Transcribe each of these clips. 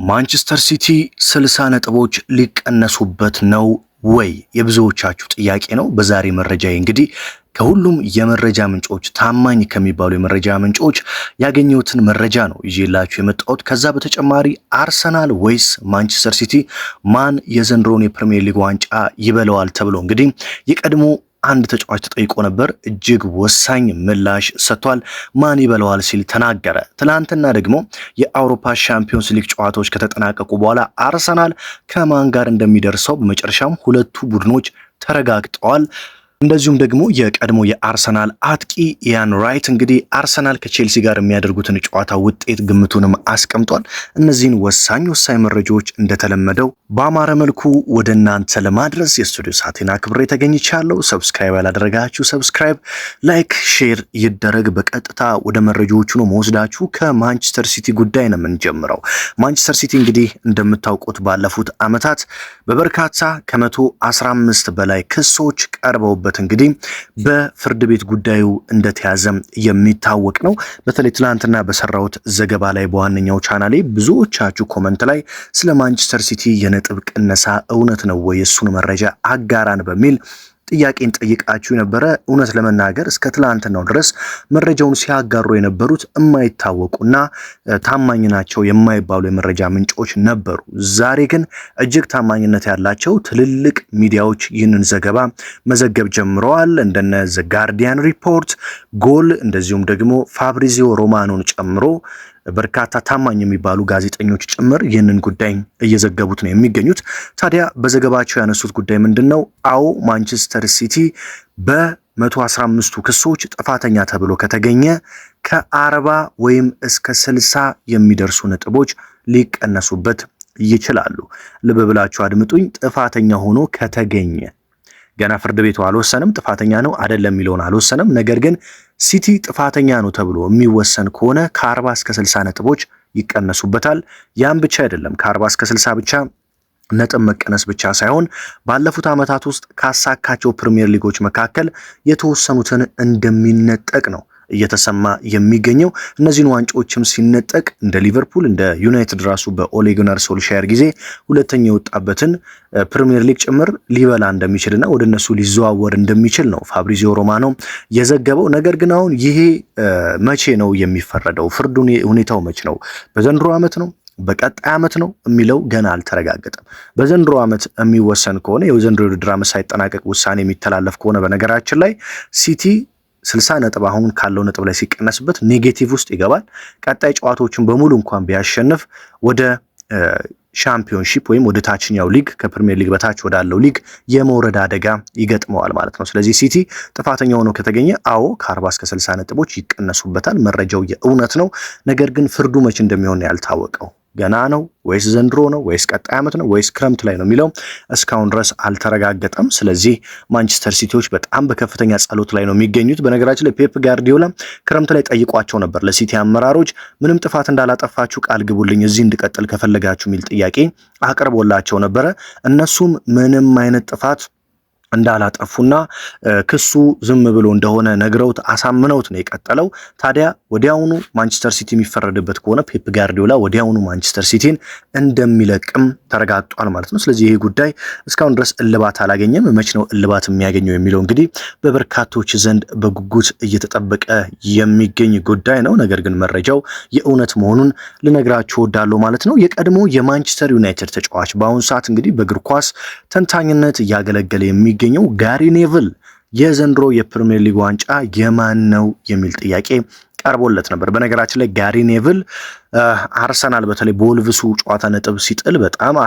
ማንቸስተር ሲቲ 60 ነጥቦች ሊቀነሱበት ነው ወይ? የብዙዎቻችሁ ጥያቄ ነው። በዛሬ መረጃዬ እንግዲህ ከሁሉም የመረጃ ምንጮች ታማኝ ከሚባሉ የመረጃ ምንጮች ያገኘሁትን መረጃ ነው ይዤላችሁ የመጣሁት። ከዛ በተጨማሪ አርሰናል ወይስ ማንቸስተር ሲቲ ማን የዘንድሮውን የፕሪሚየር ሊግ ዋንጫ ይበለዋል ተብሎ እንግዲህ የቀድሞ አንድ ተጫዋች ተጠይቆ ነበር። እጅግ ወሳኝ ምላሽ ሰጥቷል። ማን ይበለዋል ሲል ተናገረ። ትናንትና ደግሞ የአውሮፓ ሻምፒዮንስ ሊግ ጨዋታዎች ከተጠናቀቁ በኋላ አርሰናል ከማን ጋር እንደሚደርሰው በመጨረሻም ሁለቱ ቡድኖች ተረጋግጠዋል። እንደዚሁም ደግሞ የቀድሞ የአርሰናል አጥቂ ኢያን ራይት እንግዲህ አርሰናል ከቼልሲ ጋር የሚያደርጉትን ጨዋታ ውጤት ግምቱንም አስቀምጧል። እነዚህን ወሳኝ መረጃዎች እንደተለመደው በአማረ መልኩ ወደ እናንተ ለማድረስ የስቱዲዮ ሰዓቴን አክብሬ ተገኝቻለሁ። ሰብስክራይብ ያላደረጋችሁ ሰብስክራይብ፣ ላይክ፣ ሼር ይደረግ። በቀጥታ ወደ መረጃዎቹ ነው መወስዳችሁ። ከማንቸስተር ሲቲ ጉዳይ ነው የምንጀምረው። ማንቸስተር ሲቲ እንግዲህ እንደምታውቁት ባለፉት ዓመታት በበርካታ ከ115 በላይ ክሶች ቀርበውበት እንግዲህ በፍርድ ቤት ጉዳዩ እንደተያዘ የሚታወቅ ነው። በተለይ ትላንትና በሰራውት ዘገባ ላይ በዋነኛው ቻናሌ ብዙዎቻችሁ ኮመንት ላይ ስለ ማንቸስተር ሲቲ የነጥብ ቅነሳ እውነት ነው ወይ እሱን መረጃ አጋራን በሚል ጥያቄን ጠይቃችሁ የነበረ። እውነት ለመናገር እስከ ትላንትናው ድረስ መረጃውን ሲያጋሩ የነበሩት የማይታወቁና ታማኝ ናቸው የማይባሉ የመረጃ ምንጮች ነበሩ። ዛሬ ግን እጅግ ታማኝነት ያላቸው ትልልቅ ሚዲያዎች ይህንን ዘገባ መዘገብ ጀምረዋል። እንደነ ዘ ጋርዲያን ሪፖርት፣ ጎል፣ እንደዚሁም ደግሞ ፋብሪዚዮ ሮማኖን ጨምሮ በርካታ ታማኝ የሚባሉ ጋዜጠኞች ጭምር ይህንን ጉዳይ እየዘገቡት ነው የሚገኙት። ታዲያ በዘገባቸው ያነሱት ጉዳይ ምንድነው? አዎ ማንቸስተር ሲቲ በ115ቱ ክሶች ጥፋተኛ ተብሎ ከተገኘ ከ40 ወይም እስከ 60 የሚደርሱ ነጥቦች ሊቀነሱበት ይችላሉ። ልብ ብላችሁ አድምጡኝ። ጥፋተኛ ሆኖ ከተገኘ ገና ፍርድ ቤቱ አልወሰንም፣ ጥፋተኛ ነው አይደለም የሚለውን አልወሰንም። ነገር ግን ሲቲ ጥፋተኛ ነው ተብሎ የሚወሰን ከሆነ ከ40 እስከ 60 ነጥቦች ይቀነሱበታል። ያም ብቻ አይደለም፣ ከ40 እስከ 60 ብቻ ነጥብ መቀነስ ብቻ ሳይሆን ባለፉት ዓመታት ውስጥ ካሳካቸው ፕሪሚየር ሊጎች መካከል የተወሰኑትን እንደሚነጠቅ ነው እየተሰማ የሚገኘው። እነዚህን ዋንጫዎችም ሲነጠቅ እንደ ሊቨርፑል እንደ ዩናይትድ ራሱ በኦሌ ጉናር ሶልሻየር ጊዜ ሁለተኛ የወጣበትን ፕሪሚየር ሊግ ጭምር ሊበላ እንደሚችልና ወደ እነሱ ሊዘዋወር እንደሚችል ነው ፋብሪዚዮ ሮማኖ የዘገበው። ነገር ግን አሁን ይሄ መቼ ነው የሚፈረደው? ፍርዱን ሁኔታው መቼ ነው? በዘንድሮ ዓመት ነው በቀጣይ ዓመት ነው የሚለው ገና አልተረጋገጠም። በዘንድሮ ዓመት የሚወሰን ከሆነ የዘንድሮ የውድድር ዓመት ሳይጠናቀቅ ውሳኔ የሚተላለፍ ከሆነ በነገራችን ላይ ሲቲ 60 ነጥብ አሁን ካለው ነጥብ ላይ ሲቀነስበት ኔጌቲቭ ውስጥ ይገባል። ቀጣይ ጨዋታዎችን በሙሉ እንኳን ቢያሸንፍ ወደ ሻምፒዮንሺፕ ወይም ወደ ታችኛው ሊግ ከፕሪሚየር ሊግ በታች ወዳለው ሊግ የመውረድ አደጋ ይገጥመዋል ማለት ነው። ስለዚህ ሲቲ ጥፋተኛ ሆኖ ከተገኘ አዎ ከ40 እስከ 60 ነጥቦች ይቀነሱበታል። መረጃው የእውነት ነው። ነገር ግን ፍርዱ መቼ እንደሚሆን ያልታወቀው ገና ነው ወይስ ዘንድሮ ነው ወይስ ቀጣይ ዓመት ነው ወይስ ክረምት ላይ ነው የሚለው እስካሁን ድረስ አልተረጋገጠም። ስለዚህ ማንቸስተር ሲቲዎች በጣም በከፍተኛ ጸሎት ላይ ነው የሚገኙት። በነገራችን ላይ ፔፕ ጋርዲዮላ ክረምት ላይ ጠይቋቸው ነበር ለሲቲ አመራሮች ምንም ጥፋት እንዳላጠፋችሁ ቃል ግቡልኝ እዚህ እንድቀጥል ከፈለጋችሁ የሚል ጥያቄ አቅርቦላቸው ነበረ። እነሱም ምንም አይነት ጥፋት እንዳላጠፉና ክሱ ዝም ብሎ እንደሆነ ነግረውት አሳምነውት ነው የቀጠለው። ታዲያ ወዲያውኑ ማንቸስተር ሲቲ የሚፈረድበት ከሆነ ፔፕ ጋርዲዮላ ወዲያውኑ ማንቸስተር ሲቲን እንደሚለቅም ተረጋግጧል ማለት ነው። ስለዚህ ይሄ ጉዳይ እስካሁን ድረስ እልባት አላገኘም። መች ነው እልባት የሚያገኘው የሚለው እንግዲህ በበርካቶች ዘንድ በጉጉት እየተጠበቀ የሚገኝ ጉዳይ ነው። ነገር ግን መረጃው የእውነት መሆኑን ልነግራችሁ እወዳለሁ ማለት ነው። የቀድሞ የማንቸስተር ዩናይትድ ተጫዋች በአሁኑ ሰዓት እንግዲህ በእግር ኳስ ተንታኝነት እያገለገለ የሚገኘው ጋሪ ኔቭል የዘንድሮ የፕሪሚየር ሊግ ዋንጫ የማን ነው የሚል ጥያቄ ቀርቦለት ነበር። በነገራችን ላይ ጋሪ ኔቭል አርሰናል በተለይ በወልቭሱ ጨዋታ ነጥብ ሲጥል በጣም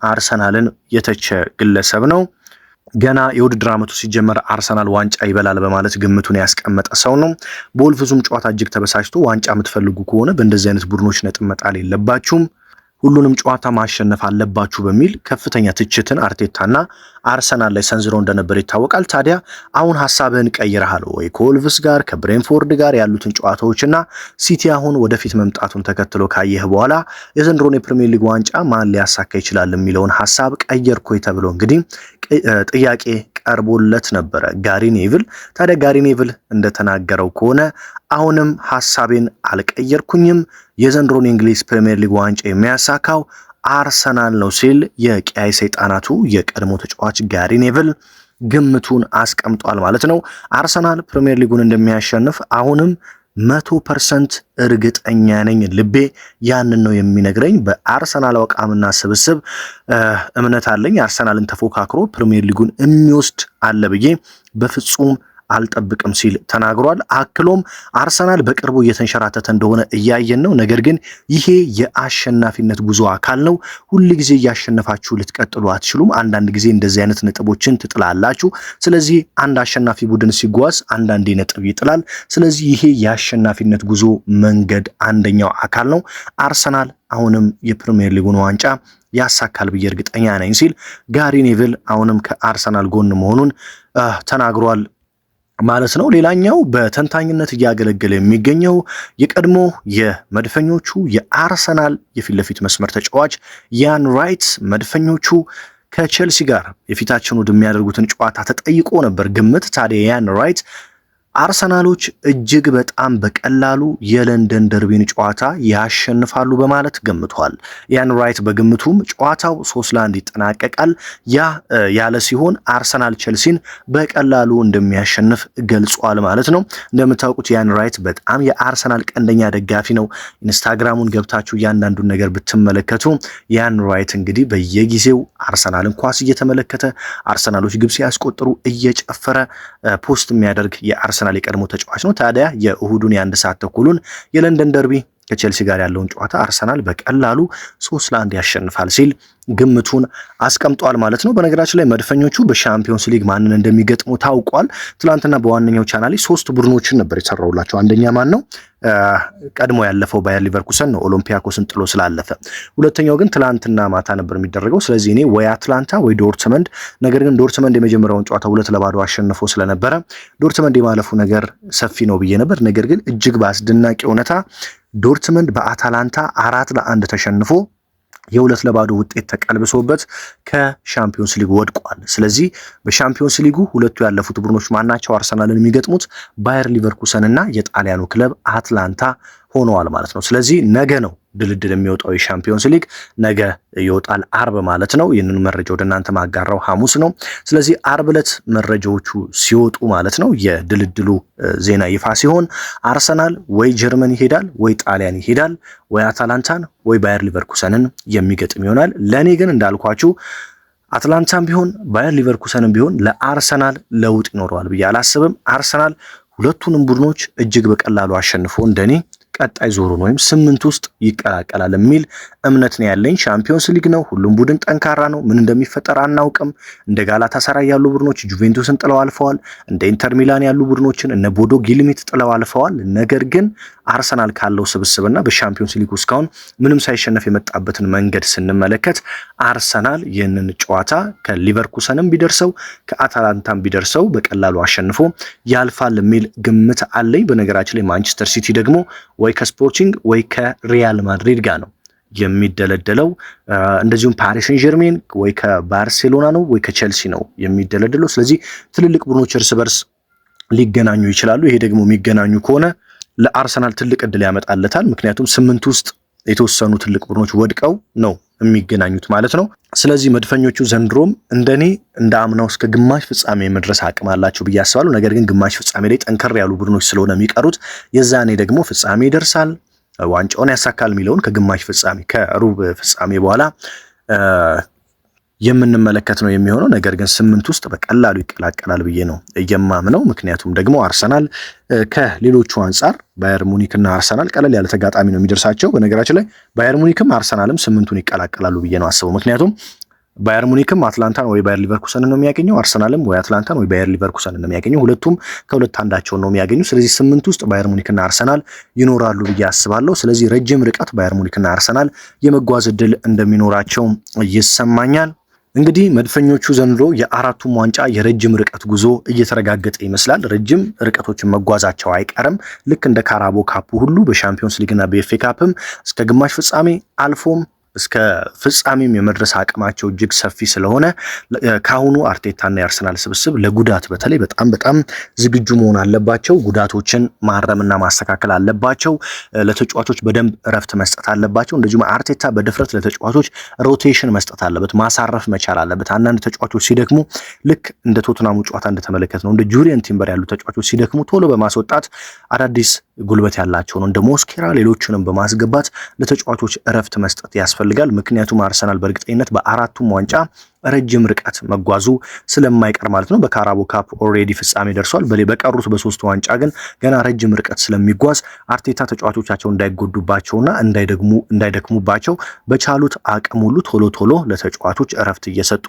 አርሰናልን የተቸ ግለሰብ ነው። ገና የውድድር ዓመቱ ሲጀመር አርሰናል ዋንጫ ይበላል በማለት ግምቱን ያስቀመጠ ሰው ነው። በወልቭሱም ጨዋታ እጅግ ተበሳጭቶ ዋንጫ የምትፈልጉ ከሆነ በእንደዚህ አይነት ቡድኖች ነጥብ መጣል የለባችሁም፣ ሁሉንም ጨዋታ ማሸነፍ አለባችሁ በሚል ከፍተኛ ትችትን አርቴታና አርሰናል ላይ ሰንዝሮ እንደነበር ይታወቃል። ታዲያ አሁን ሐሳብህን ቀይረሃል ወይ? ከወልቭስ ጋር ከብሬንፎርድ ጋር ያሉትን ጨዋታዎችና ሲቲ አሁን ወደፊት መምጣቱን ተከትሎ ካየህ በኋላ የዘንድሮን የፕሪሚየር ሊግ ዋንጫ ማን ሊያሳካ ይችላል የሚለውን ሐሳብ ቀየርኩኝ ተብሎ እንግዲህ ጥያቄ ቀርቦለት ነበረ ጋሪ ኔቪል። ታዲያ ጋሪ ኔቪል እንደተናገረው ከሆነ አሁንም ሐሳቤን አልቀየርኩኝም፣ የዘንድሮን የእንግሊዝ ፕሪሚየር ሊግ ዋንጫ የሚያሳካው አርሰናል ነው ሲል የቀያይ ሰይጣናቱ የቀድሞ ተጫዋች ጋሪ ኔቪል ግምቱን አስቀምጧል ማለት ነው። አርሰናል ፕሪሚየር ሊጉን እንደሚያሸንፍ አሁንም 100% እርግጠኛ ነኝ። ልቤ ያንን ነው የሚነግረኝ። በአርሰናል አቋምና ስብስብ እምነት አለኝ። አርሰናልን ተፎካክሮ ፕሪሚየር ሊጉን የሚወስድ አለ ብዬ በፍጹም አልጠብቅም ሲል ተናግሯል። አክሎም አርሰናል በቅርቡ እየተንሸራተተ እንደሆነ እያየን ነው። ነገር ግን ይሄ የአሸናፊነት ጉዞ አካል ነው። ሁል ጊዜ እያሸነፋችሁ ልትቀጥሉ አትችሉም። አንዳንድ ጊዜ እንደዚህ አይነት ነጥቦችን ትጥላላችሁ። ስለዚህ አንድ አሸናፊ ቡድን ሲጓዝ አንዳንዴ ነጥብ ይጥላል። ስለዚህ ይሄ የአሸናፊነት ጉዞ መንገድ አንደኛው አካል ነው። አርሰናል አሁንም የፕሪሚየር ሊጉን ዋንጫ ያሳካል ብዬ እርግጠኛ ነኝ ሲል ጋሪ ኔቪል አሁንም ከአርሰናል ጎን መሆኑን ተናግሯል ማለት ነው። ሌላኛው በተንታኝነት እያገለገለ የሚገኘው የቀድሞ የመድፈኞቹ የአርሰናል የፊት ለፊት መስመር ተጫዋች ያን ራይት መድፈኞቹ ከቼልሲ ጋር የፊታችን ውድ የሚያደርጉትን ጨዋታ ተጠይቆ ነበር ግምት። ታዲያ ያን ራይት አርሰናሎች እጅግ በጣም በቀላሉ የለንደን ደርቢን ጨዋታ ያሸንፋሉ በማለት ገምቷል። ያን ራይት በግምቱም ጨዋታው 3-1 ይጠናቀቃል ያለ ሲሆን አርሰናል ቼልሲን በቀላሉ እንደሚያሸንፍ ገልጿል ማለት ነው። እንደምታውቁት ያን ራይት በጣም የአርሰናል ቀንደኛ ደጋፊ ነው። ኢንስታግራሙን ገብታችሁ እያንዳንዱን ነገር ብትመለከቱ ያን ራይት እንግዲህ በየጊዜው አርሰናልን ኳስ እየተመለከተ አርሰናሎች ግብ ሲያስቆጥሩ እየጨፈረ ፖስት የሚያደርግ የአርሰናል የቀድሞ ተጫዋች ነው። ታዲያ የእሁዱን የ1 ሰዓት ተኩሉን የለንደን ደርቢ ከቼልሲ ጋር ያለውን ጨዋታ አርሰናል በቀላሉ 3-1 ያሸንፋል ሲል ግምቱን አስቀምጧል ማለት ነው። በነገራችን ላይ መድፈኞቹ በሻምፒዮንስ ሊግ ማንን እንደሚገጥሙ ታውቋል። ትላንትና በዋነኛው ቻናሌ 3 ቡድኖችን ነበር የሰራውላቸው። አንደኛ ማን ነው? ቀድሞ ያለፈው ባየር ሊቨርኩሰን ነው ኦሎምፒያኮስን ጥሎ ስላለፈ። ሁለተኛው ግን ትላንትና ማታ ነበር የሚደረገው። ስለዚህ እኔ ወይ አትላንታ ወይ ዶርትመንድ፣ ነገር ግን ዶርትመንድ የመጀመሪያውን ጨዋታ 2-0 አሸንፎ ስለነበረ ዶርትመንድ የማለፉ ነገር ሰፊ ነው ብዬ ነበር። ነገር ግን እጅግ በአስደናቂ ሁኔታ ዶርትመንድ በአታላንታ 4-1 ተሸንፎ የ2-0 ውጤት ተቀልብሶበት ከሻምፒዮንስ ሊግ ወድቋል። ስለዚህ በሻምፒዮንስ ሊጉ ሁለቱ ያለፉት ቡድኖች ማናቸው አርሰናልን የሚገጥሙት? ባየር ሊቨርኩሰን እና የጣሊያኑ ክለብ አትላንታ ሆነዋል ማለት ነው። ስለዚህ ነገ ነው ድልድል የሚወጣው የሻምፒዮንስ ሊግ ነገ ይወጣል፣ አርብ ማለት ነው። ይህንን መረጃ ወደ እናንተ ማጋራው ሐሙስ ነው። ስለዚህ አርብ ዕለት መረጃዎቹ ሲወጡ ማለት ነው የድልድሉ ዜና ይፋ ሲሆን አርሰናል ወይ ጀርመን ይሄዳል፣ ወይ ጣሊያን ይሄዳል፣ ወይ አታላንታን ወይ ባየር ሊቨርኩሰንን የሚገጥም ይሆናል። ለኔ ግን እንዳልኳችሁ አትላንታም ቢሆን ባየር ሊቨርኩሰንም ቢሆን ለአርሰናል ለውጥ ይኖረዋል ብዬ አላስብም። አርሰናል ሁለቱንም ቡድኖች እጅግ በቀላሉ አሸንፎ እንደኔ ቀጣይ ዞሩን ወይም 8 ውስጥ ይቀላቀላል የሚል እምነት ነው ያለኝ። ሻምፒዮንስ ሊግ ነው፣ ሁሉም ቡድን ጠንካራ ነው። ምን እንደሚፈጠር አናውቅም። እንደ ጋላታሳራይ ያሉ ቡድኖች ጁቬንቱስን ጥለው አልፈዋል። እንደ ኢንተር ሚላን ያሉ ቡድኖችን እነ ቦዶ ጊልሚት ጥለው አልፈዋል። ነገር ግን አርሰናል ካለው ስብስብና በሻምፒዮንስ ሊግ እስካሁን ምንም ሳይሸነፍ የመጣበትን መንገድ ስንመለከት አርሰናል ይህንን ጨዋታ ከሊቨርኩሰንም ቢደርሰው ከአታላንታም ቢደርሰው በቀላሉ አሸንፎ ያልፋል የሚል ግምት አለኝ። በነገራችን ላይ ማንቸስተር ሲቲ ደግሞ ወይ ከስፖርቲንግ ወይ ከሪያል ማድሪድ ጋር ነው የሚደለደለው። እንደዚሁም ፓሪስ ሴን ጀርሜን ወይ ከባርሴሎና ነው ወይ ከቼልሲ ነው የሚደለደለው። ስለዚህ ትልልቅ ቡድኖች እርስ በርስ ሊገናኙ ይችላሉ። ይሄ ደግሞ የሚገናኙ ከሆነ ለአርሰናል ትልቅ እድል ያመጣለታል። ምክንያቱም 8 ውስጥ የተወሰኑ ትልቅ ቡድኖች ወድቀው ነው የሚገናኙት ማለት ነው። ስለዚህ መድፈኞቹ ዘንድሮም እንደኔ እንደ አምናው እስከ ግማሽ ፍጻሜ መድረስ አቅም አላቸው ብዬ አስባለሁ። ነገር ግን ግማሽ ፍጻሜ ላይ ጠንከር ያሉ ቡድኖች ስለሆነ የሚቀሩት የዛኔ ደግሞ ፍጻሜ ይደርሳል፣ ዋንጫውን ያሳካል የሚለውን ከግማሽ ፍጻሜ ከሩብ ፍጻሜ በኋላ የምንመለከት ነው የሚሆነው። ነገር ግን 8 ውስጥ በቀላሉ ይቀላቀላል ብዬ ነው የማምነው። ምክንያቱም ደግሞ አርሰናል ከሌሎቹ አንጻር ባየር ሙኒክ እና አርሰናል ቀለል ያለ ተጋጣሚ ነው የሚደርሳቸው። በነገራችን ላይ ባየር ሙኒክም አርሰናልም 8ቱን ይቀላቀላሉ ብዬ ነው አስበው። ምክንያቱም ባየር ሙኒክም አትላንታን ወይ ባየር ሊቨርኩሰን ነው የሚያገኘው፣ አርሰናልም ወይ አትላንታን ወይ ባየር ሊቨርኩሰን ነው የሚያገኘው። ሁለቱም ከሁለት አንዳቸው ነው የሚያገኙ። ስለዚህ 8 ውስጥ ባየር ሙኒክና አርሰናል ይኖራሉ ብዬ አስባለሁ። ስለዚህ ረጅም ርቀት ባየር ሙኒክና አርሰናል የመጓዝ እድል እንደሚኖራቸው ይሰማኛል። እንግዲህ መድፈኞቹ ዘንድሮ የአራቱም ዋንጫ የረጅም ርቀት ጉዞ እየተረጋገጠ ይመስላል። ረጅም ርቀቶችን መጓዛቸው አይቀርም። ልክ እንደ ካራቦ ካፕ ሁሉ በሻምፒዮንስ ሊግና በኤፍኤ ካፕም እስከ ግማሽ ፍጻሜ አልፎም እስከ ፍጻሜም የመድረስ አቅማቸው እጅግ ሰፊ ስለሆነ ካሁኑ አርቴታና የአርሰናል ስብስብ ለጉዳት በተለይ በጣም ዝግጁ መሆን አለባቸው። ጉዳቶችን ማረምና ማስተካከል አለባቸው። ለተጫዋቾች በደንብ እረፍት መስጠት አለባቸው። እንደዚሁም አርቴታ በድፍረት ለተጫዋቾች ሮቴሽን መስጠት አለበት፣ ማሳረፍ መቻል አለበት። አንዳንድ ተጫዋቾች ሲደክሙ ልክ እንደ ቶትናሙ ጨዋታ እንደተመለከት ነው እንደ ጁሪየን ቲምበር ያሉ ተጫዋቾች ሲደክሙ ቶሎ በማስወጣት አዳዲስ ጉልበት ያላቸው ነው እንደ ሞስኬራ ሌሎችንም በማስገባት ለተጫዋቾች እረፍት መስጠት ያስፈልጋል። ምክንያቱም አርሰናል በእርግጠኝነት በአራቱም ዋንጫ ረጅም ርቀት መጓዙ ስለማይቀር ማለት ነው። በካራቦ ካፕ ኦልሬዲ ፍጻሜ ደርሷል። በቀሩት በሶስት ዋንጫ ግን ገና ረጅም ርቀት ስለሚጓዝ አርቴታ ተጫዋቾቻቸው እንዳይጎዱባቸውና እንዳይደክሙባቸው በቻሉት አቅም ሁሉ ቶሎ ለተጫዋቾች እረፍት እየሰጡ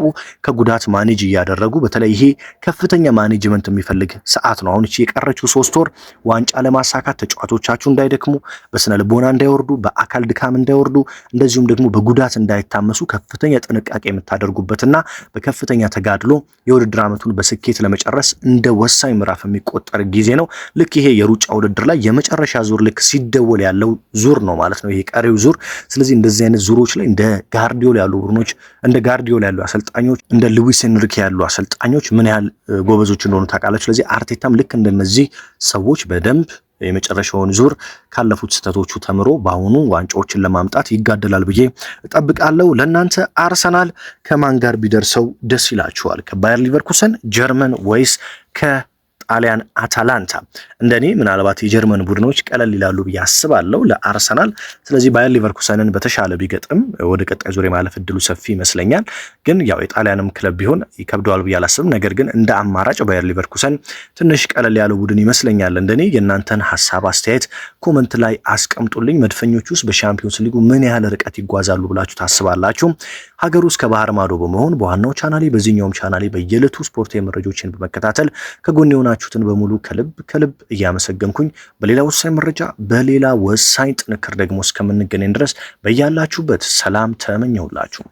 ከጉዳት ማኔጅ እያደረጉ በተለይ ይሄ ከፍተኛ ማኔጅመንት የሚፈልግ ሰዓት ነው። አሁን እቺ የቀረችው 3 ወር ዋንጫ ለማሳካት ተጫዋቾቻችሁ እንዳይደክሙ፣ በስነ ልቦና እንዳይወርዱ፣ በአካል ድካም እንዳይወርዱ፣ እንደዚሁም ደግሞ በጉዳት እንዳይታመሱ ከፍተኛ ጥንቃቄ የምታደርጉበት እና በከፍተኛ ተጋድሎ የውድድር ዓመቱን በስኬት ለመጨረስ እንደ ወሳኝ ምዕራፍ የሚቆጠር ጊዜ ነው። ልክ ይሄ የሩጫ ውድድር ላይ የመጨረሻ ዙር ልክ ሲደወል ያለው ዙር ነው ማለት ነው ይሄ ቀሪው ዙር። ስለዚህ እንደዚህ አይነት ዙሮች ላይ እንደ ጋርዲዮላ ያሉ ቡድኖች፣ እንደ ጋርዲዮላ ያሉ አሰልጣኞች፣ እንደ ሉዊስ ኤንሪኬ ያሉ አሰልጣኞች ምን ያህል ጎበዞች እንደሆኑ ታውቃላችሁ። ስለዚህ አርቴታም ልክ እንደነዚህ ሰዎች በደንብ የመጨረሻውን ዙር ካለፉት ስህተቶቹ ተምሮ በአሁኑ ዋንጫዎችን ለማምጣት ይጋደላል ብዬ እጠብቃለሁ። ለእናንተ አርሰናል ከማን ጋር ቢደርሰው ደስ ይላችኋል? ከባየር ሊቨርኩሰን፣ ጀርመን ወይስ ጣሊያን አታላንታ? እንደኔ ምናልባት የጀርመን ቡድኖች ቀለል ይላሉ ብዬ አስባለሁ ለአርሰናል። ስለዚህ ባየር ሊቨርኩሰንን በተሻለ ቢገጥም ወደ ቀጣይ ዙር የማለፍ እድሉ ሰፊ ይመስለኛል። ግን ያው የጣሊያንም ክለብ ቢሆን ይከብደዋል ብዬ አላስብም። ነገር ግን እንደ አማራጭ ባየር ሊቨርኩሰን ትንሽ ቀለል ያለው ቡድን ይመስለኛል እንደኔ። የእናንተን ሀሳብ አስተያየት ኮመንት ላይ አስቀምጡልኝ። መድፈኞች ውስጥ በሻምፒዮንስ ሊጉ ምን ያህል ርቀት ይጓዛሉ ብላችሁ ታስባላችሁ? ሀገር ውስጥ ከባህር ማዶ በመሆን በዋናው ቻናሌ በዚህኛውም ቻናሌ በየዕለቱ ስፖርታዊ መረጃዎችን በመከታተል ከጎን የሆናችሁትን በሙሉ ከልብ እያመሰገንኩኝ በሌላ ወሳኝ መረጃ በሌላ ወሳኝ ጥንክር ደግሞ እስከምንገናኝ ድረስ በያላችሁበት ሰላም ተመኘሁላችሁ።